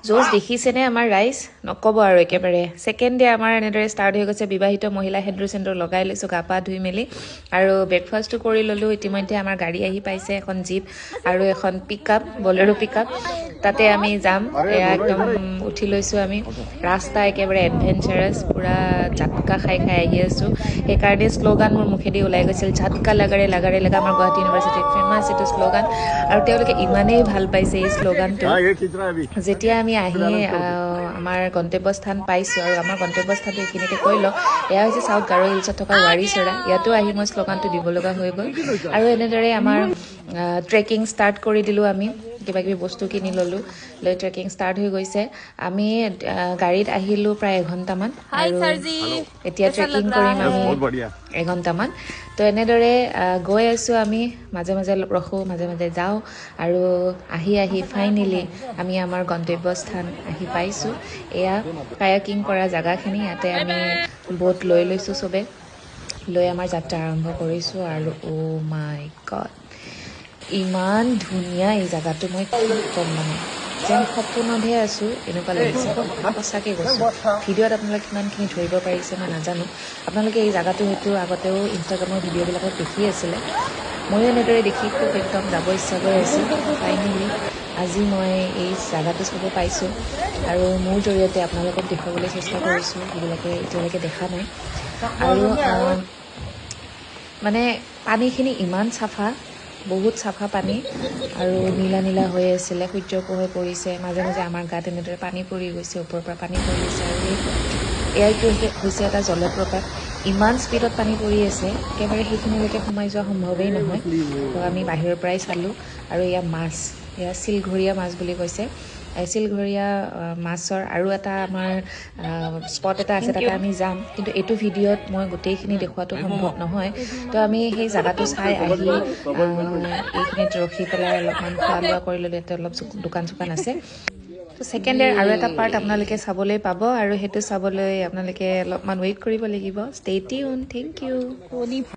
জোচ দেখিছেনে আমাৰ ৰাইজ নক'ব আৰু একেবাৰে ছেকেণ্ড ডে আমাৰ এনেদৰে ষ্টাৰ্ট হৈ গৈছে বিবাহিত মহিলা সেন্দুৰ চেন্দুৰ লগাই লৈছোঁ গা পা ধুই মেলি আৰু ব্ৰেকফাষ্টটো কৰি ল'লোঁ ইতিমধ্যে আমাৰ গাড়ী আহি পাইছে এখন জীপ আৰু এখন পিক আপ বলেৰো পিক আপ তাতে আমি যাম এয়া একদম উঠি লৈছোঁ আমি ৰাস্তা একেবাৰে এডভেঞ্চাৰাছ পূৰা ঝাটকা খাই খাই আহি আছোঁ সেইকাৰণে শ্লোগান মোৰ মুখেদি ওলাই গৈছিল ঝাটকা লাগাৰে লাগাৰে লাগা আমাৰ গুৱাহাটী ইউনিভাৰ্চিটিত ফেমাছ এইটো শ্লোগান আৰু তেওঁলোকে ইমানেই ভাল পাইছে এই শ্লোগানটো যেতিয়া আমি আহি আমাৰ গন্তব্যস্থান পাইছোঁ আৰু আমাৰ গন্তব্যস্থানটো এইখিনিতে কৈ লওঁ এয়া হৈছে চাউথ গাৰো হিলছত থকা ৱাৰীচৰা ইয়াতো আহি মই শ্লোগানটো দিব লগা হৈ গ'ল আৰু এনেদৰে আমাৰ ট্ৰেকিং ষ্টাৰ্ট কৰি দিলোঁ আমি কিবা কিবি বস্তু কিনি ল'লোঁ লৈ ট্ৰেকিং ষ্টাৰ্ট হৈ গৈছে আমি গাড়ীত আহিলোঁ প্ৰায় এঘণ্টামান আৰু এতিয়া ট্ৰেকিং কৰিম আমি এঘণ্টামান তো এনেদৰে গৈ আছোঁ আমি মাজে মাজে ৰখোঁ মাজে মাজে যাওঁ আৰু আহি আহি ফাইনেলি আমি আমাৰ গন্তব্যস্থান আহি পাইছোঁ এয়া কায়াকিং কৰা জেগাখিনি ইয়াতে আমি বোট লৈ লৈছোঁ চবে লৈ আমাৰ যাত্ৰা আৰম্ভ কৰিছোঁ আৰু অ' মাই গড ইমান ধুনীয়া এই জেগাটো মই কি ক'ম মানে যেন সপোনতহে আছোঁ এনেকুৱা লাগিছে সঁচাকৈ কৈছোঁ ভিডিঅ'ত আপোনালোকে কিমানখিনি ধৰিব পাৰিছে মই নাজানো আপোনালোকে এই জেগাটো হয়তো আগতেও ইনষ্টাগ্ৰামৰ ভিডিঅ'বিলাকত দেখি আছিলে ময়ো এনেদৰে দেখি খুব একদম যাব ইচ্ছা গৈ আছিল ফাইনেলি আজি মই এই জেগাটো চাব পাইছোঁ আৰু মোৰ জৰিয়তে আপোনালোকক দেখুৱাবলৈ চেষ্টা কৰিছোঁ যিবিলাকে এতিয়ালৈকে দেখা নাই আৰু মানে পানীখিনি ইমান চাফা বহুত চাফা পানী আৰু নীলা নীলা হৈ আছিলে সূৰ্য পোহৰ পৰিছে মাজে মাজে আমাৰ গাত এনেদৰে পানী পৰি গৈছে ওপৰৰ পৰা পানী পৰি গৈছে আৰু এইটো হৈছে এটা জলপ্ৰপাত ইমান স্পীডত পানী পৰি আছে একেবাৰে সেইখিনিলৈকে সোমাই যোৱা সম্ভৱেই নহয় তো আমি বাহিৰৰ পৰাই চালোঁ আৰু এয়া মাছ এয়া চিলঘৰীয়া মাছ বুলি কৈছে চিলঘৰীয়া মাছৰ আৰু এটা আমাৰ স্পট এটা আছে তাতে আমি যাম কিন্তু এইটো ভিডিঅ'ত মই গোটেইখিনি দেখুৱাটো সম্ভৱ নহয় তো আমি সেই জেগাটো চাই আহি এইখিনিত ৰখি পেলাই অলপমান খোৱা লোৱা কৰি ল'লোঁ ইয়াতে অলপ দোকান চোকান আছে তো ছেকেণ্ড ডেৰ আৰু এটা পাৰ্ট আপোনালোকে চাবলৈ পাব আৰু সেইটো চাবলৈ আপোনালোকে অলপমান ৱেইট কৰিব লাগিব ষ্টে টিউন থেংক ইউ